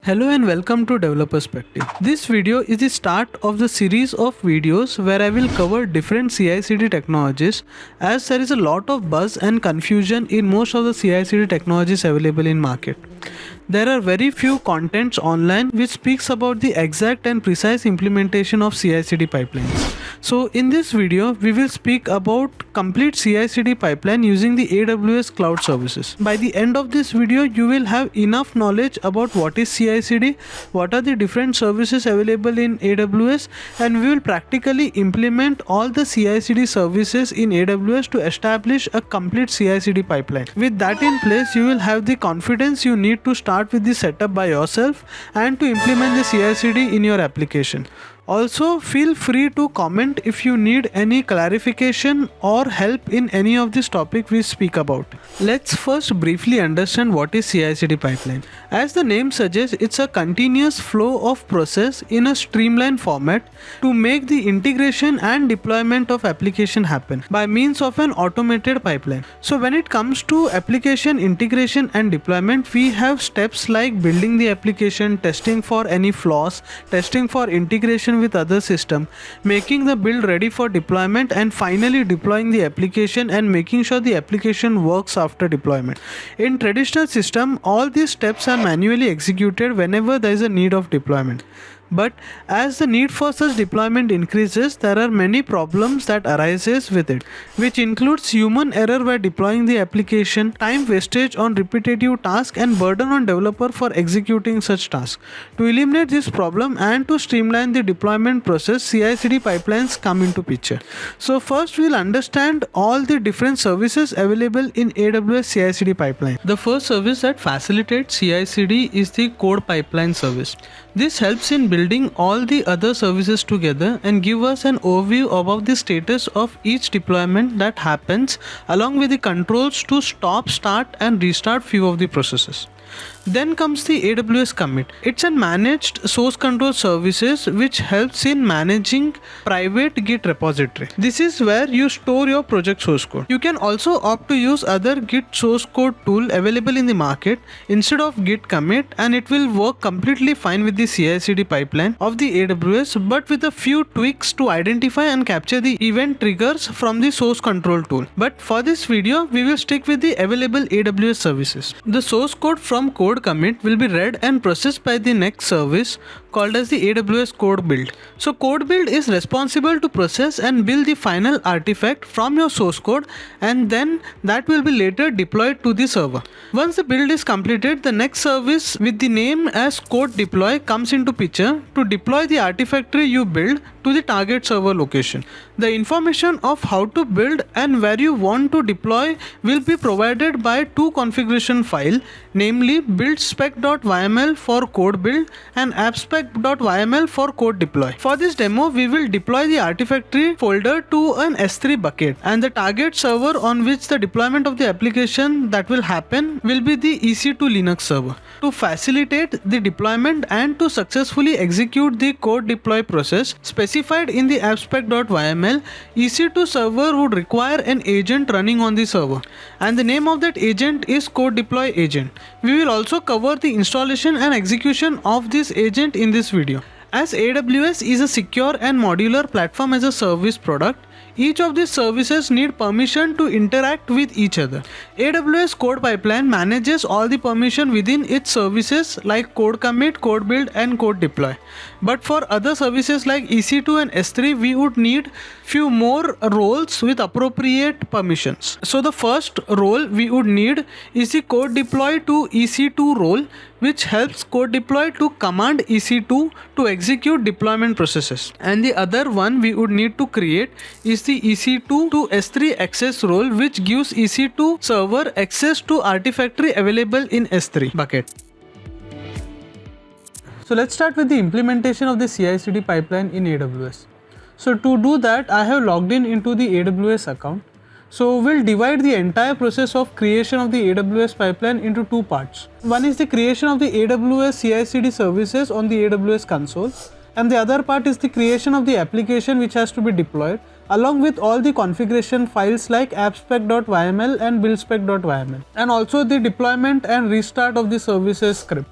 Hello and welcome to Developer Perspective. This video is the start of the series of videos where I will cover different CI/CD technologies, as there is a lot of buzz and confusion in most of the CI/CD technologies available in market. There are very few contents online which speaks about the exact and precise implementation of CI/CD pipelines. So in this video we will speak about complete CI/CD pipeline using the AWS cloud services. By the end of this video you will have enough knowledge about what is CI/CD, what are the different services available in AWS, and we will practically implement all the CI/CD services in AWS to establish a complete CI/CD pipeline. With that in place, you will have the confidence you need to start with the setup by yourself and to implement the CI/CD in your application. Also, feel free to comment if you need any clarification or help in any of this topic we speak about. Let's first briefly understand what is CI/CD pipeline. As the name suggests, it's a continuous flow of process in a streamlined format to make the integration and deployment of application happen by means of an automated pipeline. So when it comes to application integration and deployment, we have steps like building the application, testing for any flaws, testing for integration with other system, making the build ready for deployment, and finally deploying the application and making sure the application works after deployment. In traditional system, all these steps are manually executed whenever there is a need of deployment. But as the need for such deployment increases, there are many problems that arises with it, which includes human error while deploying the application, time wastage on repetitive tasks, and burden on developer for executing such tasks. To eliminate this problem and to streamline the deployment process, CI/CD pipelines come into picture. So first we'll understand all the different services available in AWS CI/CD pipeline. The first service that facilitates CI/CD is the code pipeline service. This helps in building all the other services together and give us an overview about the status of each deployment that happens, along with the controls to stop, start and restart few of the processes. Then comes the AWS commit. It's a managed source control services which helps in managing private Git repository. This is where you store your project source code. You can also opt to use other Git source code tool available in the market instead of Git commit, and it will work completely fine with the CI/CD pipeline of the AWS, but with a few tweaks to identify and capture the event triggers from the source control tool. But for this video we will stick with the available AWS services. The source code from code commit will be read and processed by the next service called as the AWS code build. So code build is responsible to process and build the final artifact from your source code, and then that will be later deployed to the server. Once the build is completed, the next service with the name as code deploy comes into picture to deploy the artifactory you build to the target server location. The information of how to build and where you want to deploy will be provided by two configuration files, namely buildspec.yml for code build and appspec.yml for code deploy. For this demo, we will deploy the artifactory folder to an S3 bucket, and the target server on which the deployment of the application that will happen will be the EC2 Linux server. To facilitate the deployment and to successfully execute the code deploy process specified in the appspec.yml, EC2 server would require an agent running on the server, and the name of that agent is code deploy agent. We will also cover the installation and execution of this agent in this video. As AWS is a secure and modular platform as a service product, each of these services need permission to interact with each other. AWS code pipeline manages all the permission within its services like code commit, code build and code deploy. But for other services like EC2 and S3, we would need few more roles with appropriate permissions. So the first role we would need is the code deploy to EC2 role, which helps code deploy to command EC2 to execute deployment processes. And the other one we would need to create is the EC2 to S3 access role, which gives EC2 server access to artifactory available in S3 bucket. So let's start with the implementation of the CI/CD pipeline in AWS. So to do that, I have logged in into the AWS account. So we'll divide the entire process of creation of the AWS pipeline into two parts. One is the creation of the AWS CI/CD services on the AWS console, and the other part is the creation of the application which has to be deployed, along with all the configuration files like appspec.yml and buildspec.yml, and also the deployment and restart of the services script.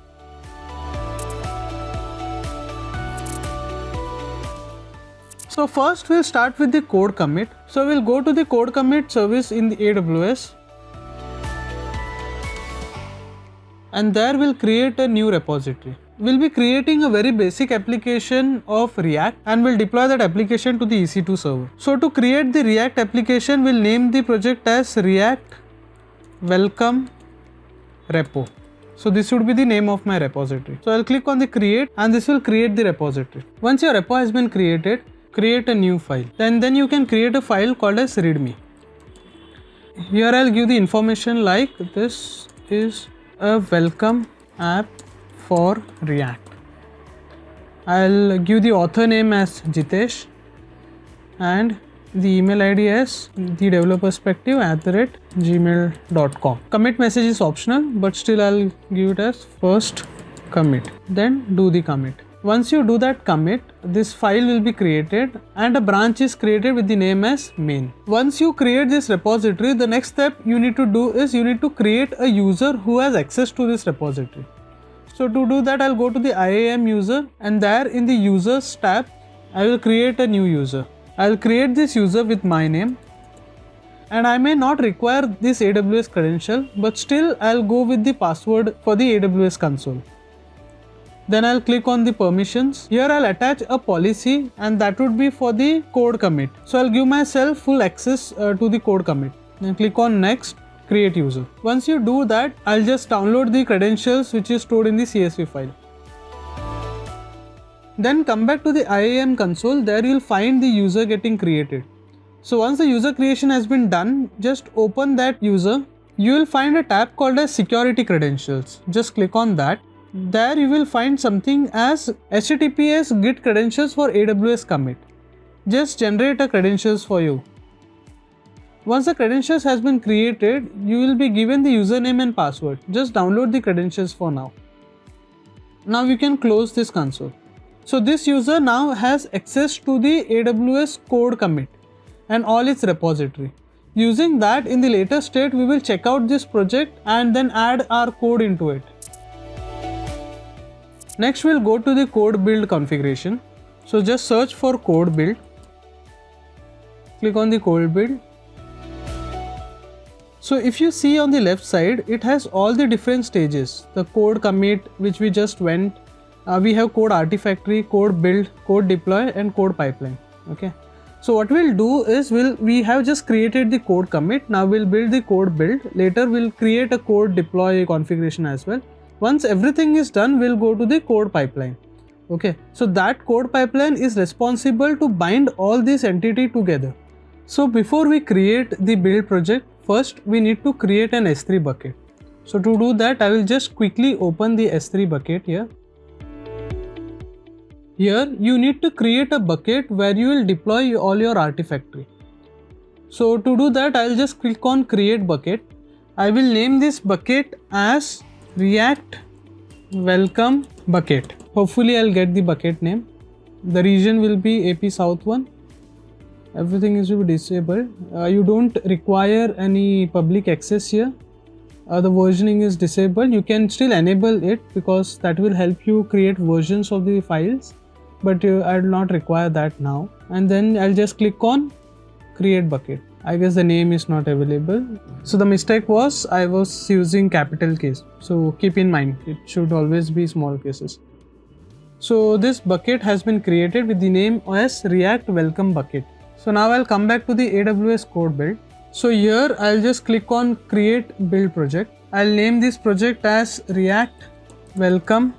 So first we'll start with the code commit. So we'll go to the code commit service in the AWS. And there we'll create a new repository. We'll be creating a very basic application of React and we'll deploy that application to the EC2 server. So to create the React application, we'll name the project as React Welcome Repo. So this would be the name of my repository. So I'll click on the create and this will create the repository. Once your repo has been created, create a new file. Then you can create a file called as readme. Here I'll give the information like this is a welcome app for React. I'll give the author name as Jitesh and the email ID as thedeveloperspective@gmail.com. Commit message is optional, but still I'll give it as first commit. Then do the commit. Once you do that commit, this file will be created and a branch is created with the name as main. Once you create this repository, the next step you need to do is you need to create a user who has access to this repository. So to do that, I'll go to the IAM user and there in the users tab, I will create a new user. I'll create this user with my name and I may not require this AWS credential, but still I'll go with the password for the AWS console. Then I'll click on the permissions. Here I'll attach a policy and that would be for the code commit. So I'll give myself full access to the code commit. Then click on next, create user. Once you do that, I'll just download the credentials which is stored in the CSV file. Then come back to the IAM console, there you'll find the user getting created. So once the user creation has been done, just open that user. You will find a tab called as security credentials. Just click on that. There you will find something as HTTPS git credentials for AWS commit. Just generate a credentials for you. Once the credentials has been created, you will be given the username and password. Just download the credentials for now. Now you can close this console. So this user now has access to the AWS code commit and all its repository. Using that in the later state, we will check out this project and then add our code into it. Next we'll go to the code build configuration. So just search for code build. Click on the code build. So if you see on the left side, it has all the different stages. The code commit which we just went. We have code artifactory, code build, code deploy and code pipeline. Okay. So what we'll do is we have just created the code commit. Now we'll build the code build. Later we'll create a code deploy configuration as well. Once everything is done, we'll go to the code pipeline. Okay, so that code pipeline is responsible to bind all these entities together. So before we create the build project, first we need to create an S3 bucket. So to do that, I will just quickly open the S3 bucket here. Here you need to create a bucket where you will deploy all your artifactory. So to do that, I'll just click on create bucket. I will name this bucket as React Welcome Bucket. Hopefully I'll get the bucket name. The region will be AP South 1. Everything is to be disabled. You don't require any public access here. The versioning is disabled. You can still enable it because that will help you create versions of the files, but I will not require that now. And then I'll just click on create bucket. I guess the name is not available. So the mistake was I was using capital case. So keep in mind, it should always be small cases. So this bucket has been created with the name as React Welcome Bucket. So now I'll come back to the AWS code build. So here I'll just click on create build project. I'll name this project as React Welcome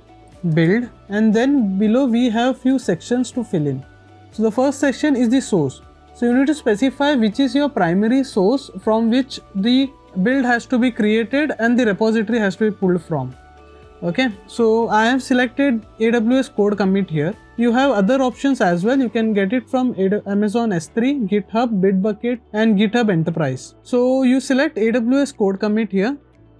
Build, and then below we have few sections to fill in. So the first section is the source. So you need to specify which is your primary source from which the build has to be created and the repository has to be pulled from. Okay, so I have selected AWS code commit here. You have other options as well. You can get it from Amazon S3, GitHub, Bitbucket and GitHub Enterprise. So you select AWS code commit here,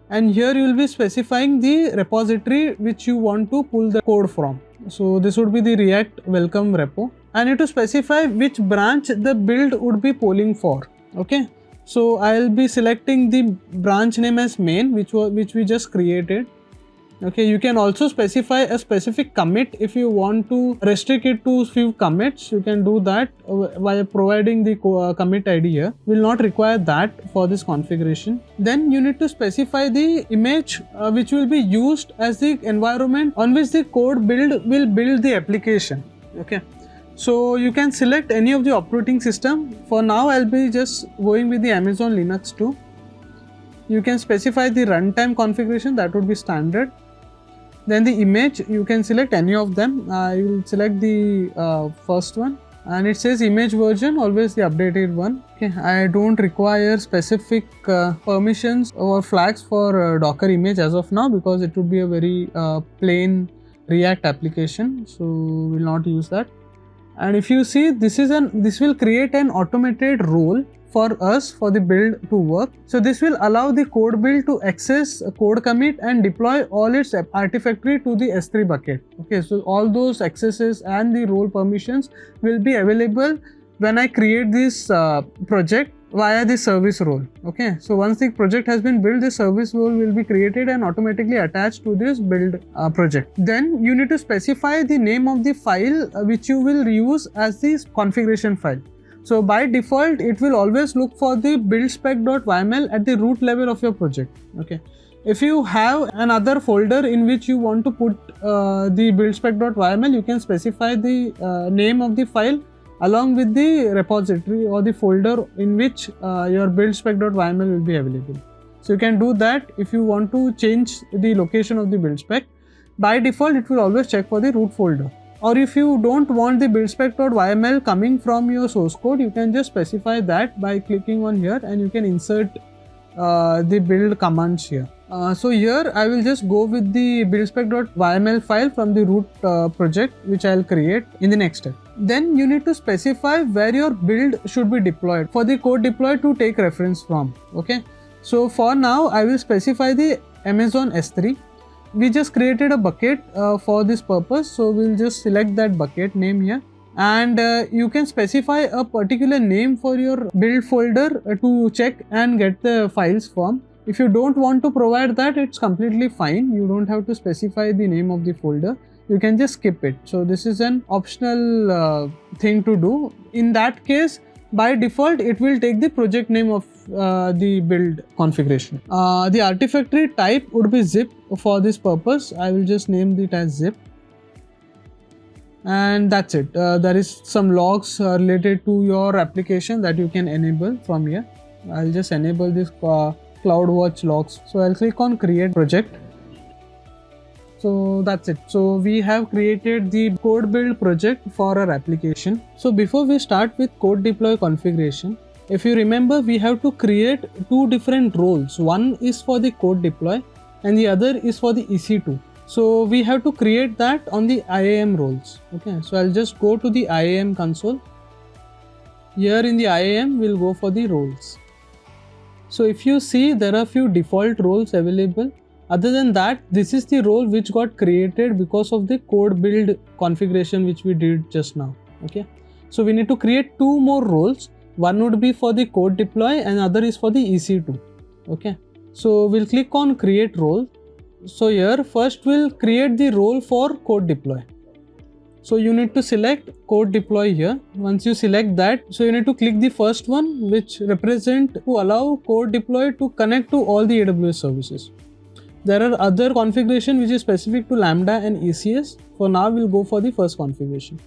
and here you will be specifying the repository which you want to pull the code from. So this would be the React Welcome repo. I need to specify which branch the build would be polling for. Okay, so I'll be selecting the branch name as main, which we just created. Okay, you can also specify a specific commit if you want to restrict it to few commits. You can do that by providing the commit ID here. Will not require that for this configuration. Then you need to specify the image which will be used as the environment on which the code will build the application. Okay, so you can select any of the operating system. For now, I'll be just going with the Amazon Linux 2. You can specify the runtime configuration, that would be standard. Then the image, you can select any of them. I will select the first one, and it says image version, always the updated one. Okay, I don't require specific permissions or flags for Docker image as of now, because it would be a very plain React application, so we'll not use that. And if you see, this will create an automated role for us for the build to work. So this will allow the code build to access a code commit and deploy all its artifactory to the S3 bucket. Okay, so all those accesses and the role permissions will be available when I create this project via the service role. Okay, so once the project has been built, the service role will be created and automatically attached to this build project. Then you need to specify the name of the file which you will use as the configuration file. So by default, it will always look for the buildspec.yml at the root level of your project. Okay, if you have another folder in which you want to put the buildspec.yml, you can specify the name of the file along with the repository or the folder in which your buildspec.yml will be available. So you can do that if you want to change the location of the buildspec. By default, it will always check for the root folder. Or if you don't want the buildspec.yml coming from your source code, you can just specify that by clicking on here, and you can insert the build commands here. So here I will just go with the buildspec.yml file from the root project, which I'll create in the next step. Then you need to specify where your build should be deployed for the code deployed to take reference from. Okay, so for now I will specify the Amazon S3. We just created a bucket for this purpose, so we'll just select that bucket name here, and you can specify a particular name for your build folder to check and get the files from. If you don't want to provide that, it's completely fine. You don't have to specify the name of the folder. You can just skip it. So this is an optional thing to do. In that case, by default, it will take the project name of the build configuration. The artifactory type would be zip for this purpose. I will just name it as zip. And that's it. There is some logs related to your application that you can enable from here. I'll just enable this CloudWatch logs. So I'll click on create project. So that's it. So we have created the code build project for our application. So before we start with code deploy configuration, if you remember, we have to create two different roles. One is for the code deploy and the other is for the EC2. So we have to create that on the IAM roles. Okay, so I'll just go to the IAM console. Here in the IAM, we'll go for the roles. So if you see, there are few default roles available. Other than that, this is the role which got created because of the code build configuration which we did just now. Okay, so we need to create two more roles. One would be for the code deploy and other is for the EC2. Okay, so we'll click on create role. So here first we'll create the role for code deploy. So you need to select code deploy here. Once you select that, so you need to click the first one, which represent to allow code deploy to connect to all the AWS services. There are other configuration which is specific to Lambda and ECS. For now, we'll go for the first configuration.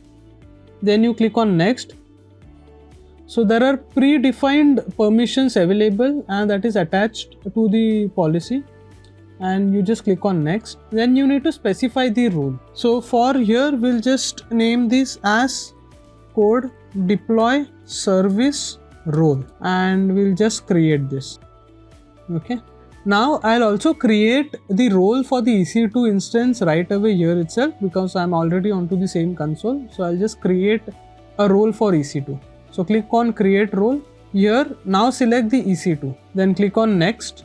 Then you click on next. So there are predefined permissions available and that is attached to the policy. And you just click on next. Then you need to specify the role. So for here, we'll just name this as code deploy service role and we'll just create this. Okay. Now I'll also create the role for the EC2 instance right away here itself because I'm already onto the same console. So I'll just create a role for EC2. So click on create role. Here now select the EC2. Then click on next.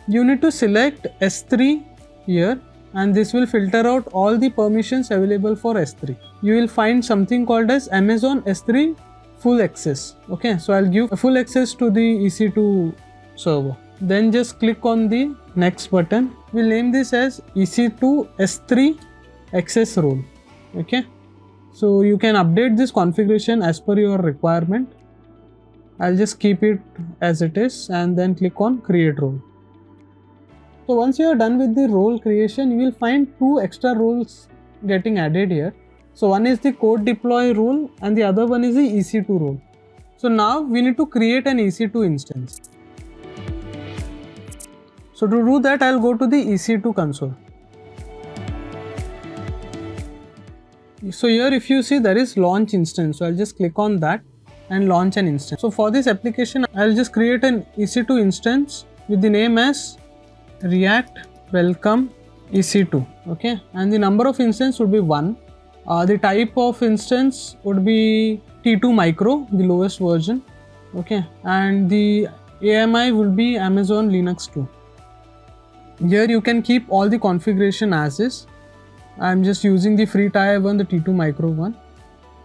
You need to select S3 here and this will filter out all the permissions available for S3. You will find something called as Amazon S3 full access. Okay, so I'll give full access to the EC2 server. Then just click on the next button. We'll name this as EC2 S3 access role. Okay, so you can update this configuration as per your requirement. I'll just keep it as it is and then click on create role. So once you are done with the role creation, you will find 2 extra roles getting added here. So one is the code deploy role and the other one is the EC2 role. So now we need to create an EC2 instance. So to do that, I'll go to the EC2 console. So here if you see, there is launch instance. So I'll just click on that and launch an instance. So for this application, I'll just create an EC2 instance with the name as React Welcome EC2. Okay, and the number of instance would be 1. The type of instance would be T2 micro, the lowest version. Okay, and the AMI will be Amazon Linux 2. Here you can keep all the configuration as is. I'm just using the free tier one, the T2 micro one.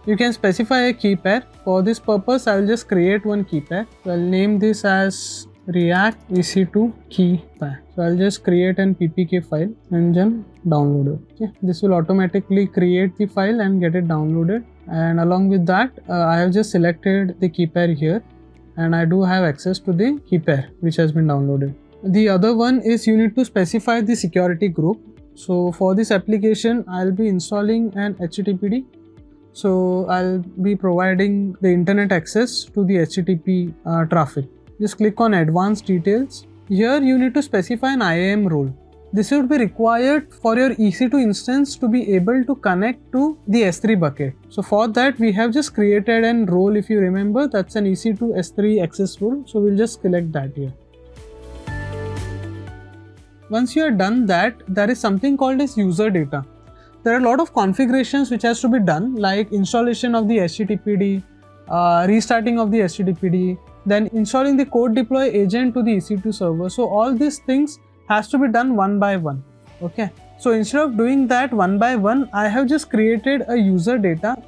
You can specify a key pair. For this purpose, I will just create one key pair. So I'll name this as React EC2 key pair. So I'll just create an PPK file and then download it. Okay, this will automatically create the file and get it downloaded. And along with that, I have just selected the key pair here, and I do have access to the key pair which has been downloaded. The other one is you need to specify the security group. So for this application, I'll be installing an HTTPD. So I'll be providing the internet access to the HTTP traffic. Just click on advanced details. Here you need to specify an IAM role. This would be required for your EC2 instance to be able to connect to the S3 bucket. So for that, we have just created an role. If you remember, that's an EC2 S3 access role. So we'll just select that here. Once you are done that, there is something called as user data. There are a lot of configurations which has to be done, like installation of the HTTPD, restarting of the HTTPD, then installing the code deploy agent to the EC2 server. So all these things has to be done one by one. Okay, so instead of doing that one by one, I have just created a user data.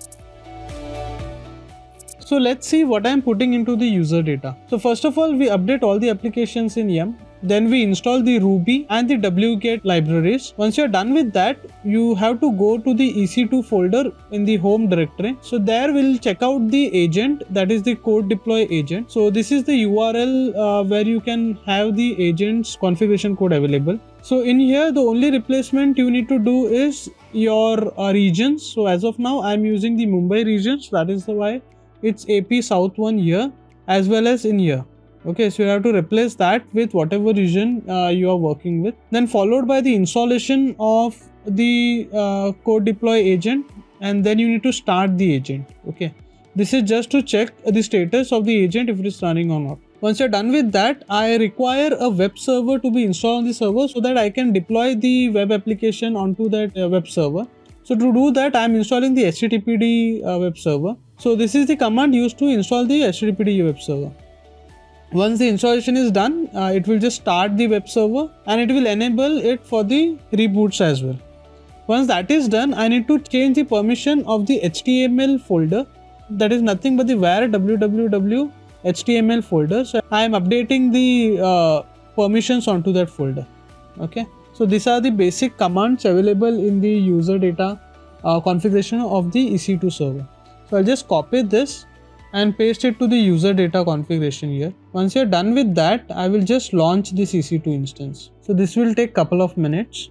So let's see what I am putting into the user data. So first of all, we update all the applications in Yum. Then we install the Ruby and the wget libraries. Once you're done with that, you have to go to the EC2 folder in the home directory. So there we'll check out the agent, that is the code deploy agent. So this is the URL where you can have the agent's configuration code available. So in here, the only replacement you need to do is your regions. So as of now, I'm using the Mumbai regions. That is why it's AP South 1 here as well as in here. Okay, so you have to replace that with whatever region you are working with. Then followed by the installation of the code deploy agent, and then you need to start the agent. Okay, this is just to check the status of the agent if it is running or not. Once you're done with that, I require a web server to be installed on the server so that I can deploy the web application onto that web server. So to do that, I'm installing the HTTPD web server. So this is the command used to install the HTTPD web server. Once the installation is done, it will just start the web server and it will enable it for the reboots as well. Once that is done, I need to change the permission of the HTML folder. That is nothing but the var www HTML folder. So I am updating the permissions onto that folder. Okay. So these are the basic commands available in the user data configuration of the EC2 server. So I'll just copy this and paste it to the user data configuration here. Once you're done with that, I will just launch this EC2 instance. So this will take couple of minutes.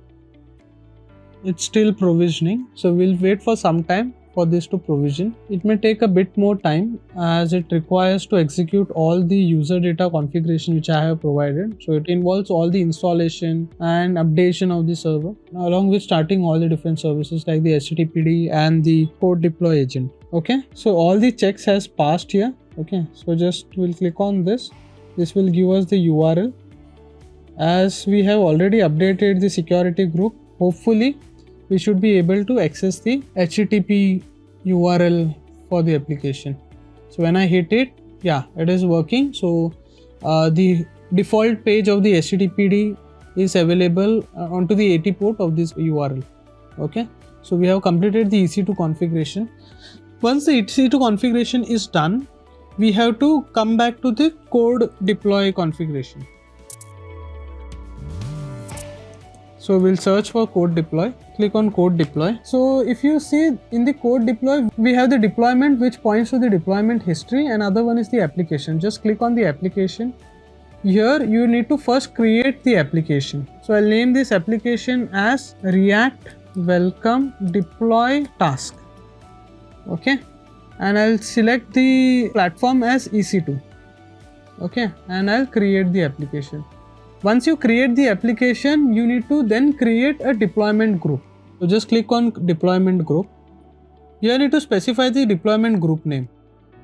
It's still provisioning. So we'll wait for some time for this to provision. It may take a bit more time as it requires to execute all the user data configuration which I have provided. So it involves all the installation and updation of the server along with starting all the different services like the HTTPD and the code deploy agent. Okay, so all the checks has passed here. Okay, so just we'll click on this. This will give us the URL. As we have already updated the security group, hopefully we should be able to access the HTTP URL for the application. So when I hit it, yeah, it is working. So the default page of the HTTPD is available onto the 80 port of this URL. Okay, so we have completed the EC2 configuration. Once the EC2 configuration is done, we have to come back to the code deploy configuration. So we'll search for code deploy, click on code deploy. So if you see in the code deploy, we have the deployment which points to the deployment history, and other one is the application. Just click on the application. Here you need to first create the application. So I'll name this application as React Welcome Deploy Task. Okay, and I'll select the platform as EC2. Okay, and I'll create the application. Once you create the application, you need to then create a deployment group. So just click on deployment group. Here you need to specify the deployment group name.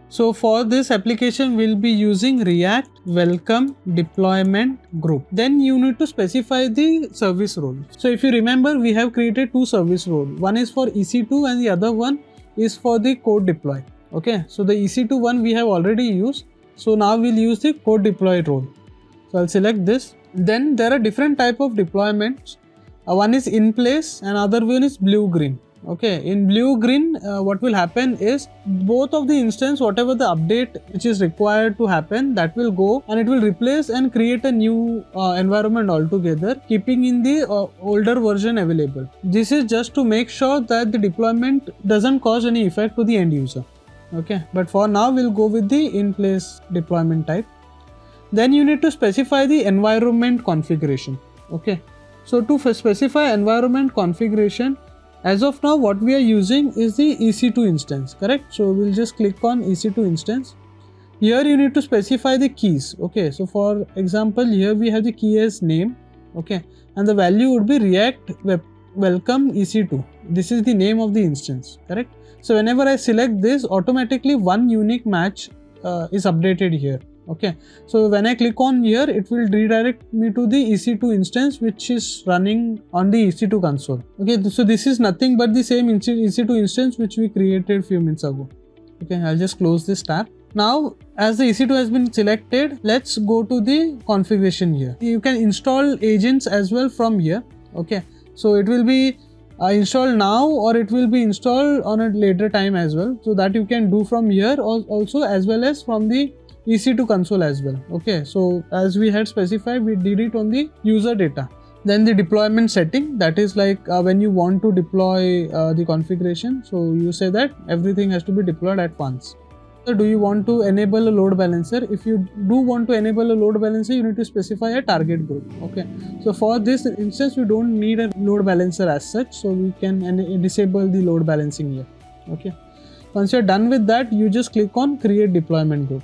So for this application, we'll be using React Welcome Deployment Group. Then you need to specify the service role. So if you remember, we have created two service roles. One is for EC2 and the other one is for the code deploy. Okay, so the EC2 one we have already used. So now we'll use the code deploy role. So I'll select this. Then there are different type of deployments. One is in place and other one is blue-green. Okay, in blue-green, what will happen is both of the instance, whatever the update which is required to happen, that will go and it will replace and create a new environment altogether, keeping in the older version available. This is just to make sure that the deployment doesn't cause any effect to the end user. Okay, but for now we'll go with the in-place deployment type. Then you need to specify the environment configuration. Okay, so to specify environment configuration, as of now what we are using is the EC2 instance, correct? So we'll just click on EC2 instance. Here you need to specify the keys. Okay, so for example, here we have the key as name. Okay, and the value would be React Welcome EC2. This is the name of the instance, correct? So whenever I select this, automatically one unique match is updated here. Okay, so when I click on here, it will redirect me to the EC2 instance which is running on the EC2 console. Okay, so this is nothing but the same EC2 instance which we created few minutes ago. Okay, I'll just close this tab. Now, as the EC2 has been selected, let's go to the configuration here. You can install agents as well from here. Okay, so it will be installed now or it will be installed on a later time as well. So that you can do from here also as well as from the EC2 console as well. Okay, so as we had specified, we did it on the user data. Then the deployment setting, that is like when you want to deploy the configuration, so you say that everything has to be deployed at once. So do you want to enable a load balancer? If you do want to enable a load balancer, you need to specify a target group. Okay, so for this instance, we don't need a load balancer as such, so we can disable the load balancing here. Okay, once you're done with that, you just click on create deployment group.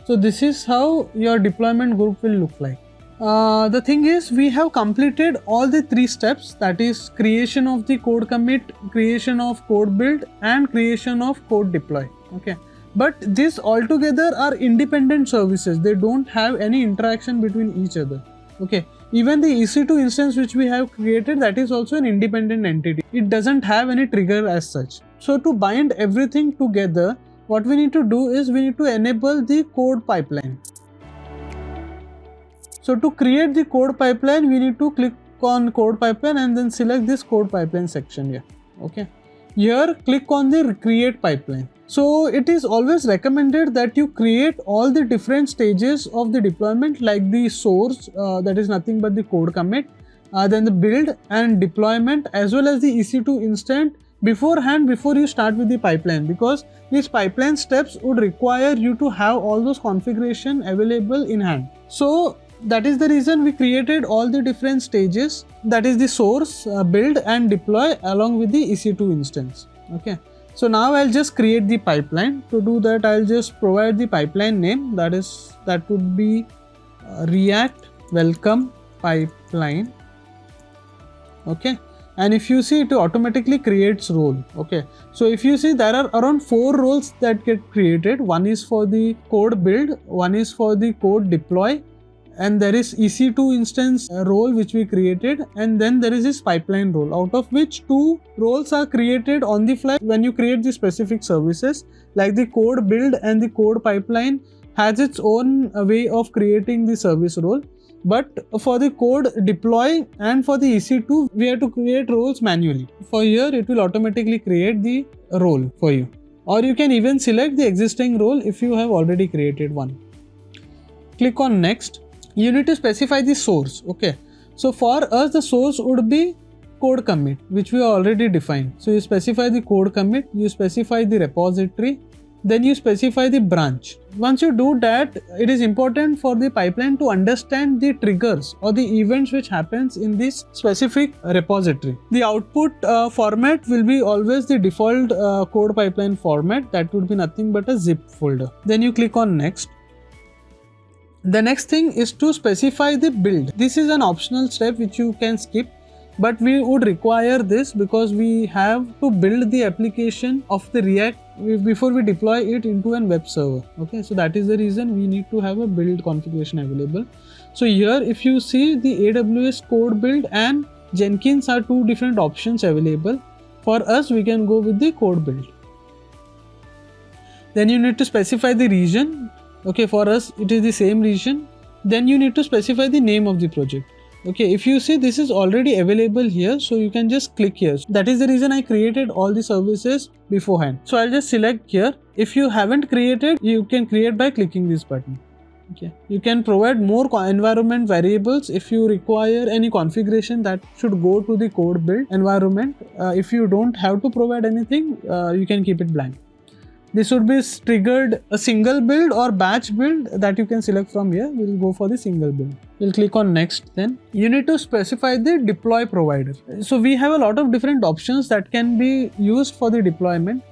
So this is how your deployment group will look like. The thing is, we have completed all the three steps, that is creation of the code commit, creation of code build and creation of code deploy. Okay, but these altogether are independent services. They don't have any interaction between each other. Okay, even the EC2 instance which we have created, that is also an independent entity. It doesn't have any trigger as such. So to bind everything together, what we need to do is we need to enable the code pipeline. So to create the code pipeline, we need to click on code pipeline and then select this code pipeline section here. Okay, here click on the create pipeline. So it is always recommended that you create all the different stages of the deployment, like the source, that is nothing but the code commit, then the build and deployment, as well as the EC2 instance beforehand before you start with the pipeline, because these pipeline steps would require you to have all those configuration available in hand. So that is the reason we created all the different stages, that is the source, build and deploy along with the EC2 instance. Okay, so now I'll just create the pipeline. To do that, I'll just provide the pipeline name, that would be React Welcome Pipeline. Okay, and if you see, it automatically creates role. Okay, so if you see, there are around 4 roles that get created. One is for the code build, one is for the code deploy, and there is EC2 instance role which we created, and then there is this pipeline role, out of which 2 roles are created on the fly when you create the specific services. Like the code build and the code pipeline has its own way of creating the service role. But for the code deploy and for the EC2, we have to create roles manually. For here, it will automatically create the role for you. Or you can even select the existing role if you have already created one. Click on next. You need to specify the source. Okay, So for us, the source would be code commit, which we already defined. So you specify the code commit, you specify the repository, then you specify the branch. Once you do that, it is important for the pipeline to understand the triggers or the events which happens in this specific repository. The output format will be always the default code pipeline format. That would be nothing but a zip folder. Then you click on next. The next thing is to specify the build. This is an optional step which you can skip, but we would require this because we have to build the application of the React before we deploy it into a web server. Okay, so that is the reason we need to have a build configuration available. So here, if you see, the AWS code build and Jenkins are two different options available. For us, we can go with the code build. Then you need to specify the region. Okay, for us, it is the same region. Then you need to specify the name of the project. Okay, if you see, this is already available here, so you can just click here. That is the reason I created all the services beforehand. So I'll just select here. If you haven't created, you can create by clicking this button. Okay, you can provide more environment variables if you require any configuration that should go to the code build environment. If you don't have to provide anything, you can keep it blank. This would be triggered a single build or batch build that you can select from here. We'll go for the single build. We'll click on next. Then you need to specify the deploy provider. So we have a lot of different options that can be used for the deployment.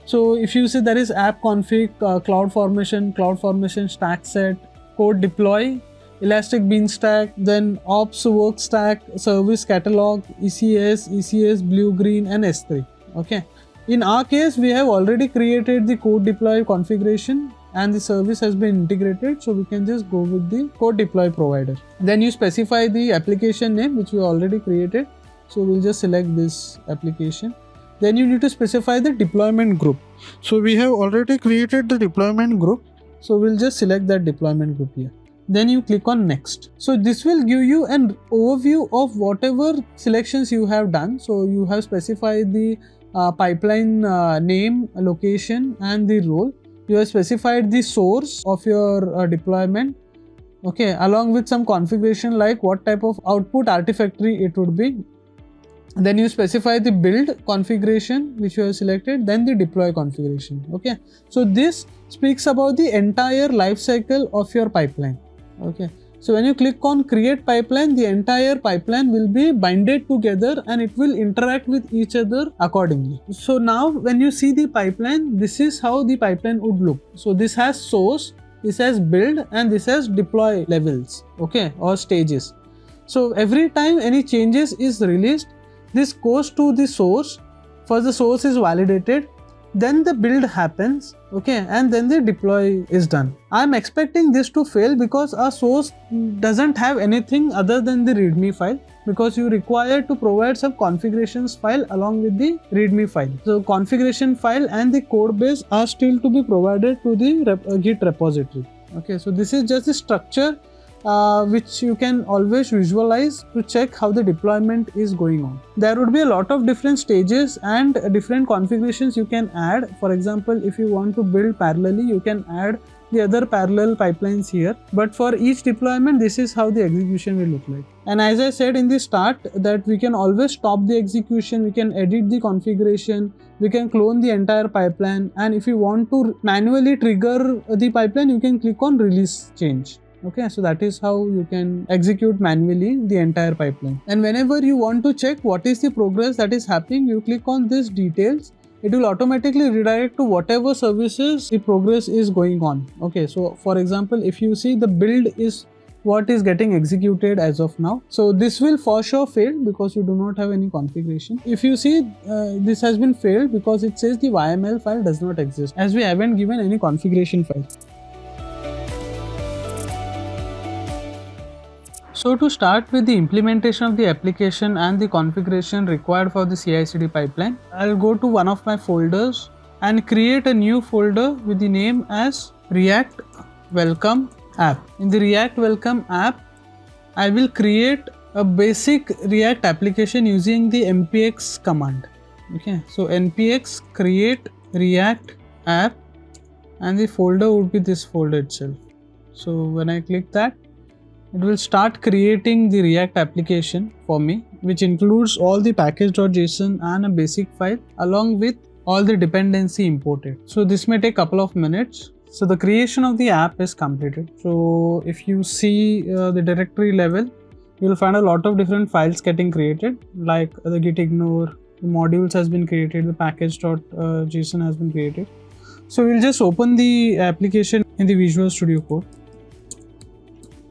So if you see, there is app config, CloudFormation stack set, code deploy, Elastic Beanstalk, then ops work stack, service catalog, ECS, blue green and S3. Okay. In our case, we have already created the code deploy configuration and the service has been integrated, so we can just go with the code deploy provider. Then you specify the application name which we already created, so we'll just select this application. Then you need to specify the deployment group. So we have already created the deployment group, so we'll just select that deployment group here. Then you click on next. So this will give you an overview of whatever selections you have done. So you have specified the pipeline name, location and the role. You have specified the source of your deployment, okay, along with some configuration like what type of output artifactory it would be. Then you specify the build configuration which you have selected, then the deploy configuration. Okay, so this speaks about the entire life cycle of your pipeline. Okay, so when you click on create pipeline, the entire pipeline will be binded together and it will interact with each other accordingly. So now when you see the pipeline, this is how the pipeline would look. So this has source, this has build and this has deploy levels, okay, or stages. So every time any changes is released, this goes to the source. First the source is validated, then the build happens, okay, and then the deploy is done. I'm expecting this to fail because our source doesn't have anything other than the readme file, because you require to provide some configurations file along with the readme file. So configuration file and the code base are still to be provided to the Git repository. Okay, so this is just the structure which you can always visualize to check how the deployment is going on. There would be a lot of different stages and different configurations you can add. For example, if you want to build parallelly, you can add the other parallel pipelines here. But for each deployment, this is how the execution will look like. And as I said in the start, that we can always stop the execution, we can edit the configuration, we can clone the entire pipeline. And if you want to manually trigger the pipeline, you can click on release change. Okay, so that is how you can execute manually the entire pipeline. And whenever you want to check what is the progress that is happening, you click on this details. It will automatically redirect to whatever services the progress is going on. Okay, so for example, if you see the build is what is getting executed as of now. So this will for sure fail because you do not have any configuration. If you see this has been failed because it says the YML file does not exist as we haven't given any configuration file. So to start with the implementation of the application and the configuration required for the CI/CD pipeline, I'll go to one of my folders and create a new folder with the name as React Welcome App. In the React Welcome App, I will create a basic React application using the npx command. Okay, so npx create React App and the folder would be this folder itself. So when I click that, it will start creating the React application for me, which includes all the package.json and a basic file along with all the dependency imported. So this may take a couple of minutes. So the creation of the app is completed. So if you see the directory level, you will find a lot of different files getting created, like the gitignore, the modules has been created, the package.json has been created. So we'll just open the application in the Visual Studio Code.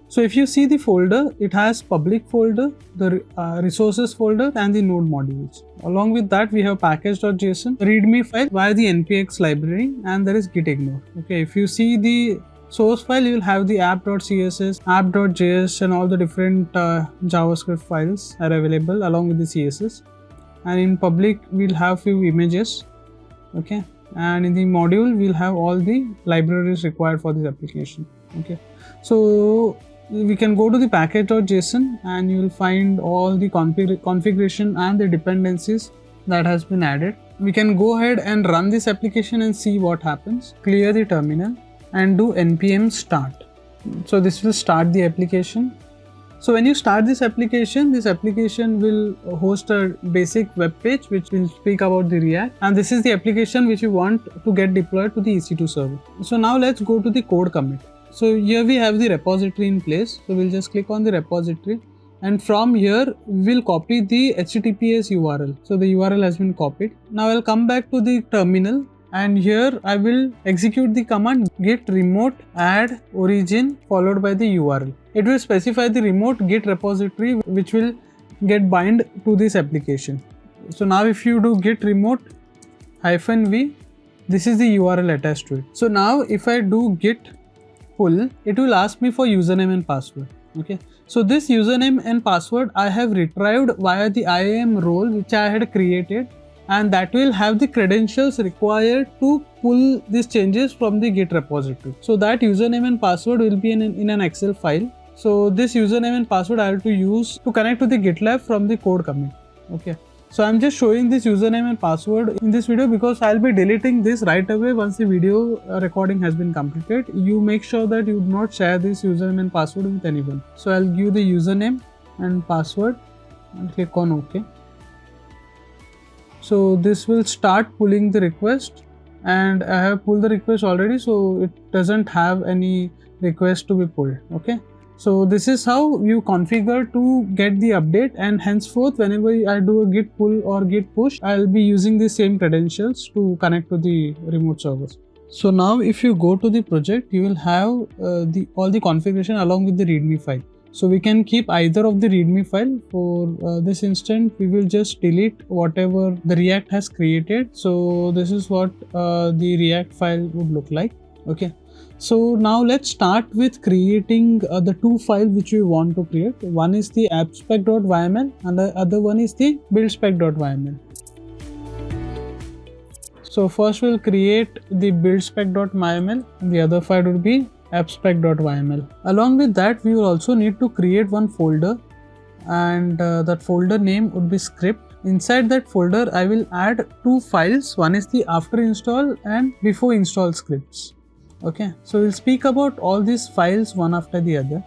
So if you see the folder, it has public folder, the resources folder and the node modules. Along with that, we have package.json, readme file via the npx library, and there is gitignore. Okay, if you see the source file, you will have the app.css, app.js and all the different JavaScript files are available along with the CSS. And in public, we'll have few images. Okay, and in the module, we'll have all the libraries required for this application. Okay, so we can go to the package.json and you will find all the configuration and the dependencies that has been added. We can go ahead and run this application and see what happens. Clear the terminal and do npm start. So this will start the application. So when you start this application will host a basic web page which will speak about the React, and this is the application which you want to get deployed to the EC2 server. So now let's go to the code commit. So here we have the repository in place. So we'll just click on the repository, and from here we'll copy the HTTPS URL. So the URL has been copied. Now I'll come back to the terminal, and here I will execute the command git remote add origin followed by the URL. It will specify the remote git repository which will get bind to this application. So now if you do git remote -v, this is the URL attached to it. So now if I do git pull, it will ask me for username and password. Okay, so this username and password I have retrieved via the IAM role which I had created, and that will have the credentials required to pull these changes from the git repository. So that username and password will be in an Excel file. So this username and password I have to use to connect to the GitLab from the code commit. Okay, so I'm just showing this username and password in this video because I'll be deleting this right away once the video recording has been completed. You make sure that you do not share this username and password with anyone. So I'll give the username and password and click on OK. So this will start pulling the request, and I have pulled the request already, so it doesn't have any request to be pulled. Okay, so this is how you configure to get the update, and henceforth whenever I do a git pull or git push, I'll be using the same credentials to connect to the remote servers. So now if you go to the project, you will have all the configuration along with the readme file. So we can keep either of the readme file. For this instant, we will just delete whatever the React has created. So this is what the React file would look like. Okay. So now let's start with creating the two files which we want to create. One is the appspec.yml and the other one is the buildspec.yml. So first we'll create the buildspec.yml and the other file will be appspec.yml. Along with that, we will also need to create one folder, and that folder name would be script. Inside that folder, I will add two files. One is the after install and before install scripts. Okay, so we'll speak about all these files one after the other.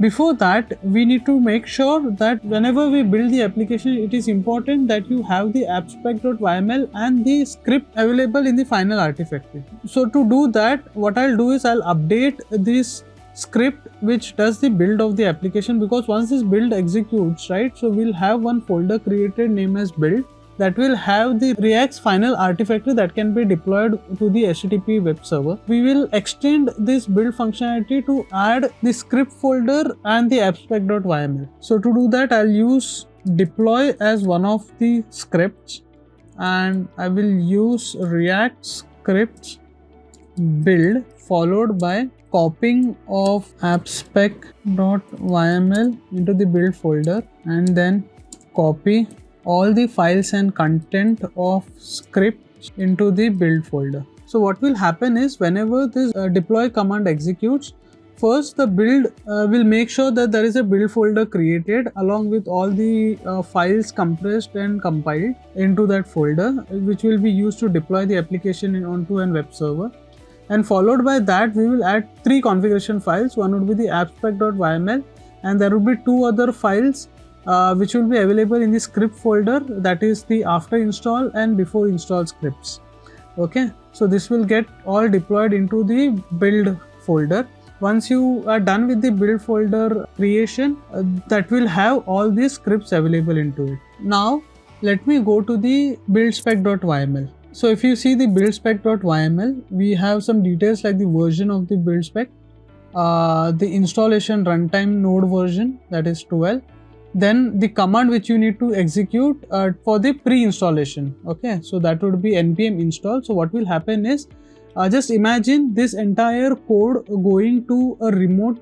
Before that, we need to make sure that whenever we build the application, it is important that you have the appspec.yml and the script available in the final artifactory. So to do that, what I'll do is I'll update this script which does the build of the application, because once this build executes, right, so we'll have one folder created named as build that will have the React's final artifactory that can be deployed to the HTTP web server. We will extend this build functionality to add the script folder and the appspec.yml. So to do that, I'll use deploy as one of the scripts, and I will use React scripts build followed by copying of appspec.yml into the build folder, and then copy all the files and content of script into the build folder. So what will happen is whenever this deploy command executes, first the build will make sure that there is a build folder created along with all the files compressed and compiled into that folder, which will be used to deploy the application onto a web server. And followed by that, we will add three configuration files. One would be the appspec.yml, and there will be two other files which will be available in the script folder, that is the after install and before install scripts. Okay, so this will get all deployed into the build folder. Once you are done with the build folder creation, that will have all these scripts available into it. Now let me go to the buildspec.yml. So if you see the buildspec.yml, we have some details like the version of the build spec, the installation runtime node version, that is 12, then the command which you need to execute for the pre-installation. Okay, so that would be npm install. So what will happen is, just imagine this entire code going to a remote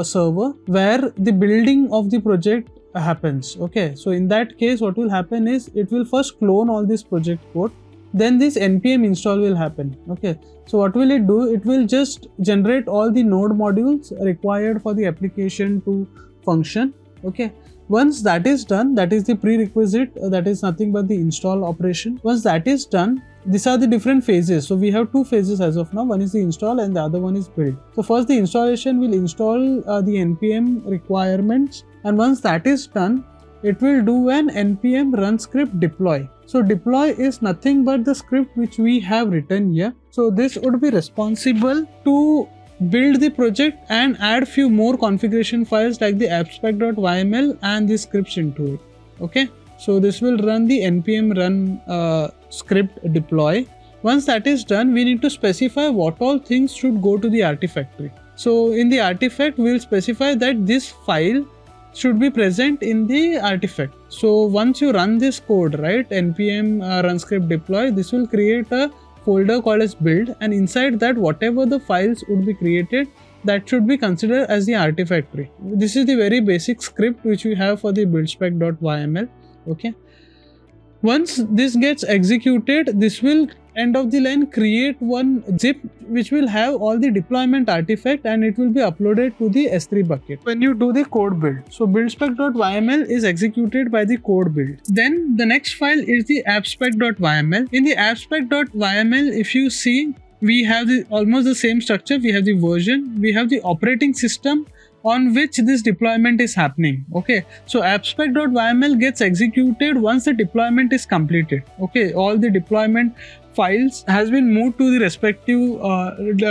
server where the building of the project happens. Okay, so in that case what will happen is, it will first clone all this project code, then this npm install will happen. Okay, so what will it do? It will just generate all the node modules required for the application to function. Okay, once that is done, that is the prerequisite, that is nothing but the install operation. Once that is done, these are the different phases. So we have two phases as of now. One is the install and the other one is build. So first the installation will install the npm requirements, and once that is done, it will do an npm run script deploy. So deploy is nothing but the script which we have written here. So this would be responsible to build the project and add few more configuration files like the appspec.yml and the scripts into it. Okay, so this will run the npm run script deploy. Once that is done, we need to specify what all things should go to the Artifactory. So in the artifact, we will specify that this file should be present in the artifact. So once you run this code, right, npm run script deploy, this will create a folder called as build, and inside that whatever the files would be created, that should be considered as the Artifactory. This is the very basic script which we have for the buildspec.yml. Okay, once this gets executed, this will end of the line create one zip which will have all the deployment artifact, and it will be uploaded to the S3 bucket when you do the code build. So buildspec.yml is executed by the code build. Then the next file is the appspec.yml. In the appspec.yml, if you see, we have almost the same structure. We have the version, we have the operating system on which this deployment is happening. Okay, so appspec.yml gets executed once the deployment is completed. Okay, all the deployment files has been moved to the respective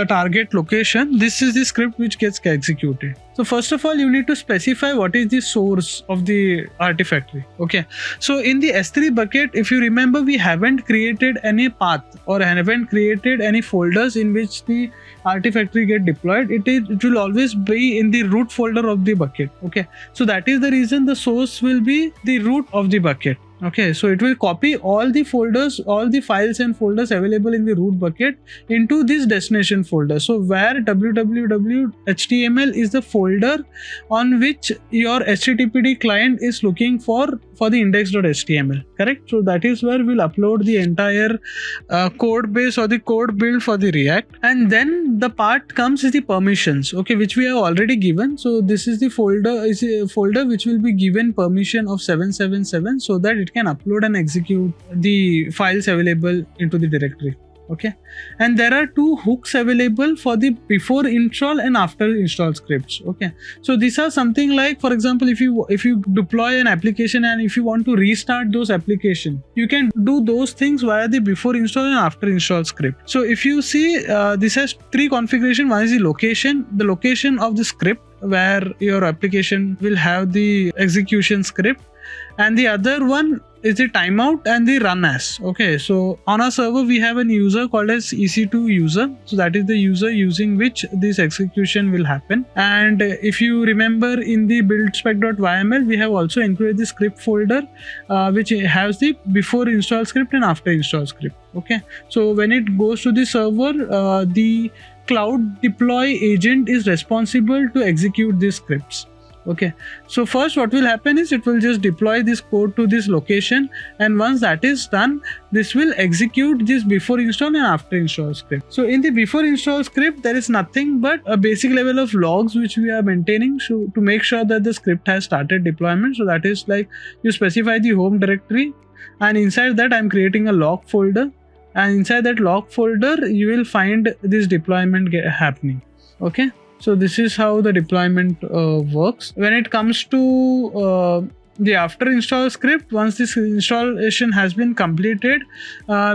target location. This is the script which gets executed. So first of all, you need to specify what is the source of the Artifactory. Okay, so in the S3 bucket, if you remember, we haven't created any path or haven't created any folders in which the Artifactory get deployed. It will always be in the root folder of the bucket. Okay, so that is the reason the source will be the root of the bucket. Okay, so it will copy all the folders, all the files and folders available in the root bucket into this destination folder. So where www.html is the folder on which your HTTPD client is looking for the index.html, correct? So that is where we'll upload the entire code base or the code build for the React. And then the part comes is the permissions, okay, which we have already given. So this is the folder which will be given permission of 777 so that it can upload and execute the files available into the directory. Okay, and there are two hooks available for the before install and after install scripts. Okay, so these are something like, for example, if you deploy an application and if you want to restart those application, you can do those things via the before install and after install script. So if you see, this has three configuration. One is the location of the script where your application will have the execution script, and the other one is the timeout and the run as. Okay, so on our server we have a user called as EC2 user. So that is the user using which this execution will happen. And if you remember, in the buildspec.yml we have also included the script folder which has the before install script and after install script. Okay, so when it goes to the server, the cloud deploy agent is responsible to execute these scripts. Okay, so first what will happen is it will just deploy this code to this location, and once that is done, this will execute this before install and after install script. So in the before install script, there is nothing but a basic level of logs which we are maintaining to make sure that the script has started deployment. So that is like, you specify the home directory, and inside that I'm creating a log folder, and inside that log folder you will find this deployment happening. Okay, So this is how the deployment works. When it comes to the after install script, once this installation has been completed,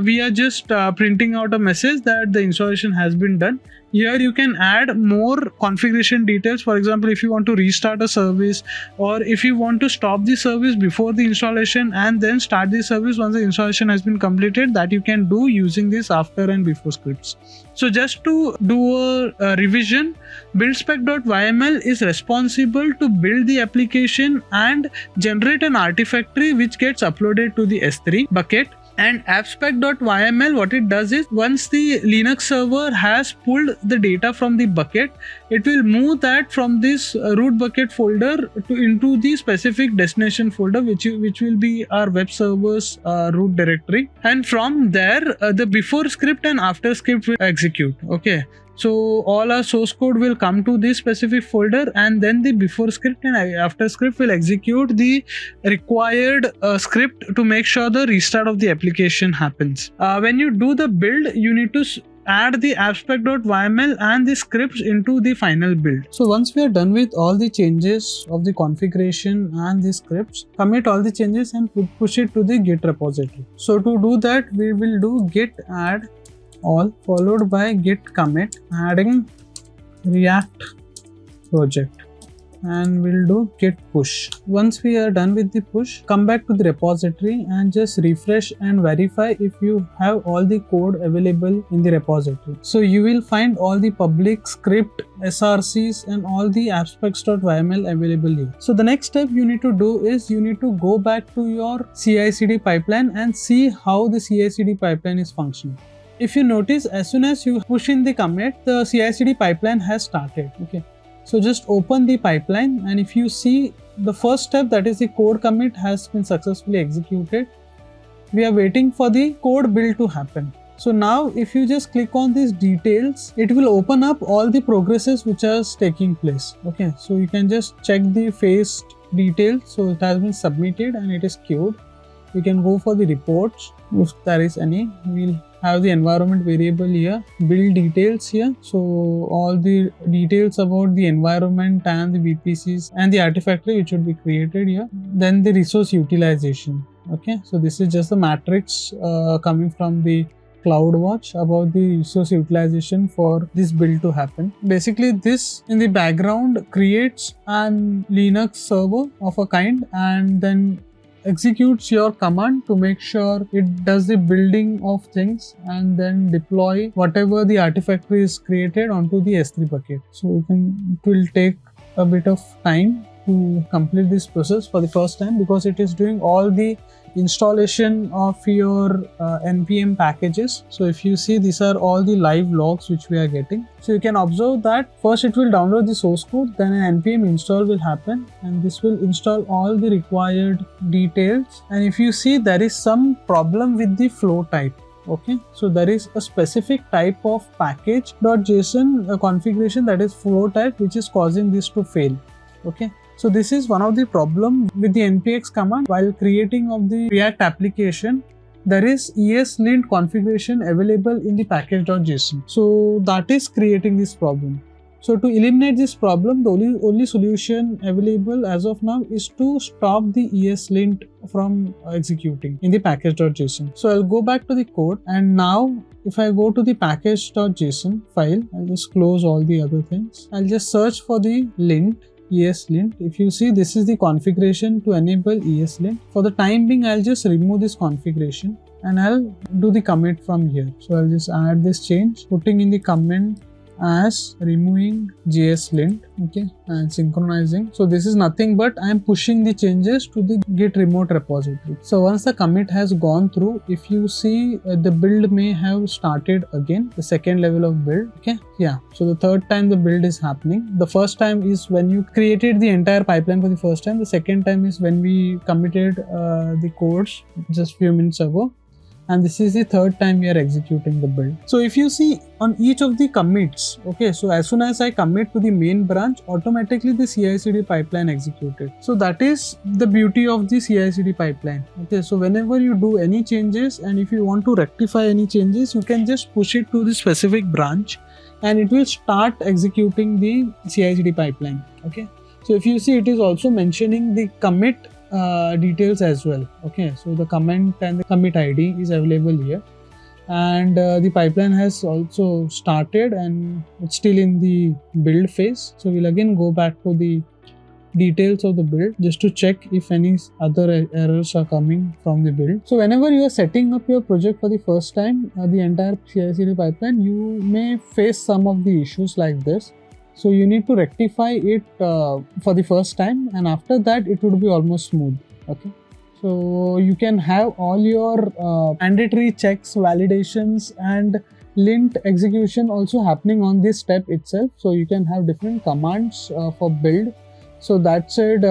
we are just printing out a message that the installation has been done. Here you can add more configuration details. For example, if you want to restart a service, or if you want to stop the service before the installation and then start the service once the installation has been completed, that you can do using this after and before scripts. So just to do a revision, buildspec.yml is responsible to build the application and generate an artifactory which gets uploaded to the S3 bucket. And appspec.yml, what it does is, once the Linux server has pulled the data from the bucket, it will move that from this root bucket folder into the specific destination folder, which will be our web server's root directory. And from there, the before script and after script will execute. Okay. So all our source code will come to this specific folder, and then the before script and after script will execute the required script to make sure the restart of the application happens. When you do the build, you need to add the appspec.yml and the scripts into the final build. So once we are done with all the changes of the configuration and the scripts, commit all the changes and push it to the Git repository. So to do that, we will do git add all followed by git commit adding React project, and we'll do git push. Once we are done with the push, come back to the repository and just refresh and verify if you have all the code available in the repository. So you will find all the public script, SRCs and all the appspecs.yml available here. So the next step you need to do is you need to go back to your CI/CD pipeline and see how the CI/CD pipeline is functioning. If you notice, as soon as you push in the commit, the CI/CD pipeline has started. Okay. So just open the pipeline, and if you see the first step, that is the code commit, has been successfully executed. We are waiting for the code build to happen. So now if you just click on these details, it will open up all the progresses which are taking place. Okay, so you can just check the phased details. So it has been submitted and it is queued. You can go for the reports if there is any. We'll have the environment variable here, build details here. So all the details about the environment and the VPCs and the artifactory which should be created here. Then the resource utilization. Okay, so this is just the matrix coming from the CloudWatch about the resource utilization for this build to happen. Basically, this in the background creates an Linux server of a kind and then executes your command to make sure it does the building of things and then deploy whatever the artifactory is created onto the S3 bucket. So it will take a bit of time to complete this process for the first time, because it is doing all the installation of your npm packages. So if you see, these are all the live logs which we are getting. So you can observe that first it will download the source code, then an npm install will happen, and this will install all the required details. And if you see, there is some problem with the flow type. Okay, so there is a specific type of package.json configuration, that is flow type, which is causing this to fail. Okay, so this is one of the problem with the npx command. While creating of the React application, there is ESLint configuration available in the package.json. So that is creating this problem. So to eliminate this problem, the only solution available as of now is to stop the ESLint from executing in the package.json. So I'll go back to the code, and now if I go to the package.json file, I'll just close all the other things. I'll just search for the lint. ESLint. If you see, this is the configuration to enable ESLint. For the time being, I'll just remove this configuration and I'll do the commit from here. So I'll just add this change, putting in the comment as removing JSLint, okay, and synchronizing. So this is nothing but I am pushing the changes to the Git remote repository. So once the commit has gone through, if you see, the build may have started again, the second level of build. Okay, yeah. So the third time the build is happening. The first time is when you created the entire pipeline for the first time. The second time is when we committed the codes just few minutes ago. and this is the third time we are executing the build. So if you see on each of the commits, okay, so as soon as I commit to the main branch, automatically the CI/CD pipeline executed. So that is the beauty of the CI/CD pipeline. Okay, so whenever you do any changes and if you want to rectify any changes, you can just push it to the specific branch and it will start executing the CI/CD pipeline. Okay, so if you see, it is also mentioning the commit details as well. Okay, so the comment and the commit ID is available here, and the pipeline has also started and it's still in the build phase. So we'll again go back to the details of the build just to check if any other errors are coming from the build. So whenever you are setting up your project for the first time, the entire CI/CD pipeline, you may face some of the issues like this. So you need to rectify it for the first time, and after that it would be almost smooth. Okay, so you can have all your mandatory checks, validations and lint execution also happening on this step itself. So you can have different commands for build. So that said,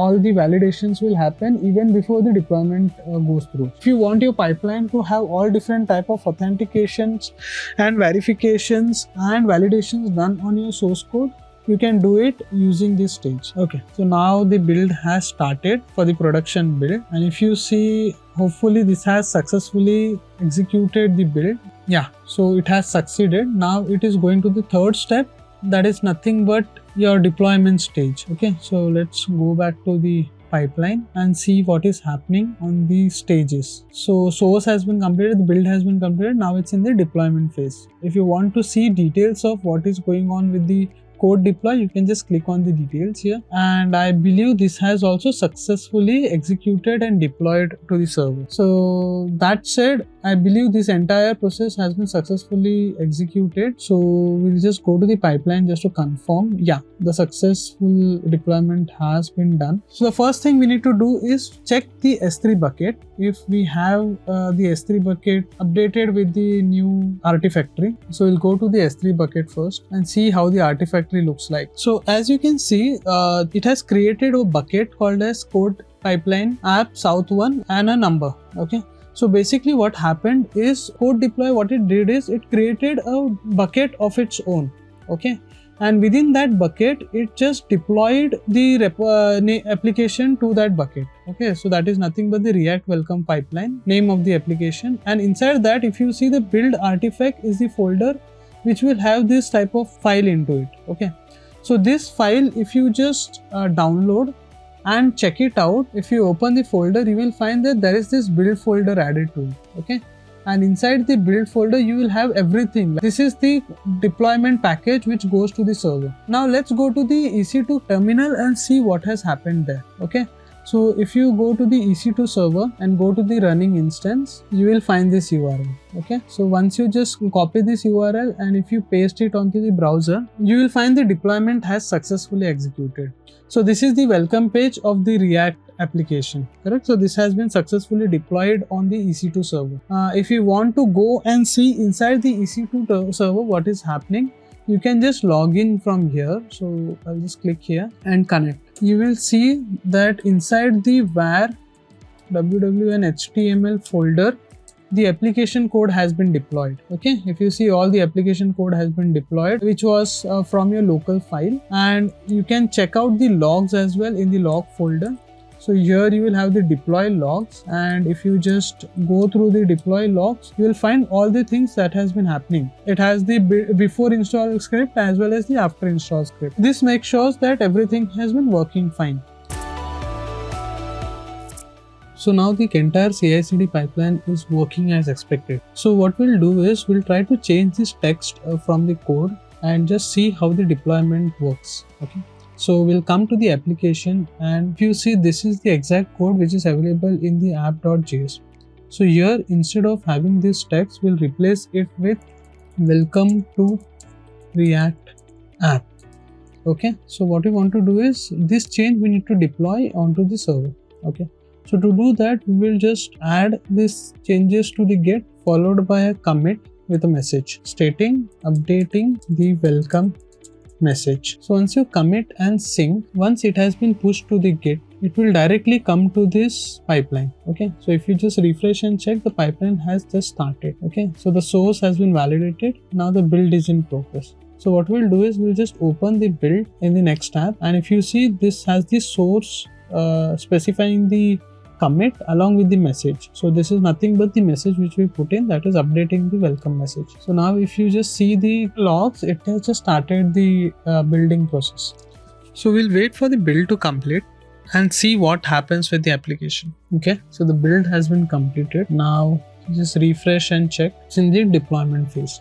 all the validations will happen even before the deployment goes through. If you want your pipeline to have all different type of authentications and verifications and validations done on your source code, you can do it using this stage. Okay, so now the build has started for the production build, and if you see, hopefully this has successfully executed the build. Yeah, so it has succeeded. Now it is going to the third step, that is nothing but your deployment stage. Okay, so let's go back to the pipeline and see what is happening on the stages. So source has been completed, the build has been completed, now it's in the deployment phase. If you want to see details of what is going on with the code deploy, you can just click on the details here, and I believe this has also successfully executed and deployed to the server. So that said, I believe this entire process has been successfully executed. So we'll just go to the pipeline just to confirm. Yeah, the successful deployment has been done. So the first thing we need to do is check the S3 bucket. If we have the S3 bucket updated with the new Artifactory. So we'll go to the S3 bucket first and see how the Artifactory looks like. So as you can see, it has created a bucket called as code pipeline app south1 and a number. Okay, so basically what happened is code deploy, what it did is it created a bucket of its own. Okay, and within that bucket it just deployed the application to that bucket. Okay, so that is nothing but the React welcome pipeline, name of the application, and inside that, if you see, the build artifact is the folder which will have this type of file into it. Okay, so this file, if you just download and check it out, if you open the folder, you will find that there is this build folder added to it. Okay, and inside the build folder you will have everything. This is the deployment package which goes to the server. Now let's go to the EC2 terminal and see what has happened there. Okay, so if you go to the EC2 server and go to the running instance, you will find this URL. Okay, so once you just copy this URL and if you paste it onto the browser, you will find the deployment has successfully executed. So this is the welcome page of the React application, correct? So this has been successfully deployed on the EC2 server. If you want to go and see inside the EC2 server what is happening, you can just log in from here. So I'll just click here and connect. You will see that inside the var www html folder, the application code has been deployed. Okay, if you see, all the application code has been deployed, which was from your local file, and you can check out the logs as well in the log folder. So here you will have the deploy logs, and if you just go through the deploy logs, you will find all the things that has been happening. It has the before install script as well as the after install script. This makes sure that everything has been working fine. So now the entire CI/CD pipeline is working as expected. So what we'll do is we'll try to change this text from the code and just see how the deployment works. Okay, so we'll come to the application, and if you see, this is the exact code which is available in the app.js. So here, instead of having this text, we'll replace it with welcome to React app. Okay, so what we want to do is this change we need to deploy onto the server. Okay, so to do that, we will just add these changes to the Git, followed by a commit with a message stating updating the welcome message. So once you commit and sync, once it has been pushed to the Git, it will directly come to this pipeline. Okay, so if you just refresh and check, the pipeline has just started. Okay, so the source has been validated. Now the build is in progress. So what we'll do is we'll just open the build in the next tab, and if you see, this has the source specifying the commit along with the message. So this is nothing but the message which we put in, that is updating the welcome message. So now if you just see the logs, it has just started the building process. So we'll wait for the build to complete and see what happens with the application. Okay, so the build has been completed. Now just refresh and check. It's in the deployment phase.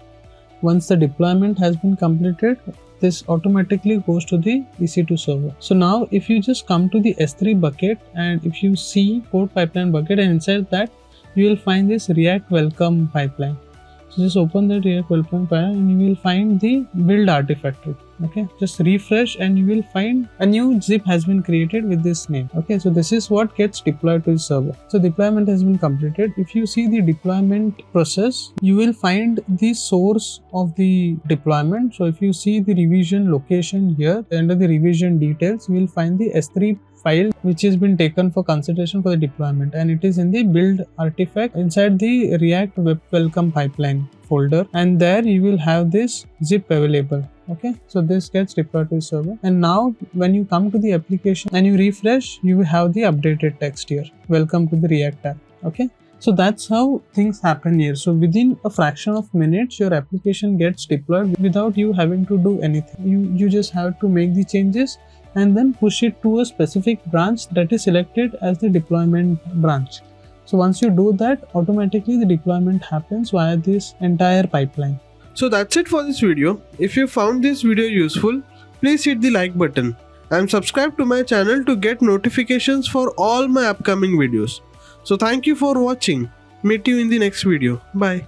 Once the deployment has been completed, this automatically goes to the EC2 server. So now if you just come to the S3 bucket, and if you see code pipeline bucket, and inside that you will find this React welcome pipeline. So just open the React welcome pipeline and you will find the build artifact. Okay, just refresh and you will find a new zip has been created with this name. Okay, so this is what gets deployed to the server. So deployment has been completed. If you see the deployment process, you will find the source of the deployment. So if you see the revision location here, under the revision details, you will find the S3 file which has been taken for consideration for the deployment, and it is in the build artifact inside the React web welcome pipeline folder, and there you will have this zip available. Okay, so this gets deployed to the server, and now when you come to the application and you refresh, you will have the updated text here, welcome to the React app. Okay, so that's how things happen here. So within a fraction of minutes, your application gets deployed without you having to do anything. You just have to make the changes and then push it to a specific branch that is selected as the deployment branch. So once you do that, automatically the deployment happens via this entire pipeline. So that's it for this video. If you found this video useful, please hit the like button and subscribe to my channel to get notifications for all my upcoming videos. So thank you for watching. Meet you in the next video. Bye.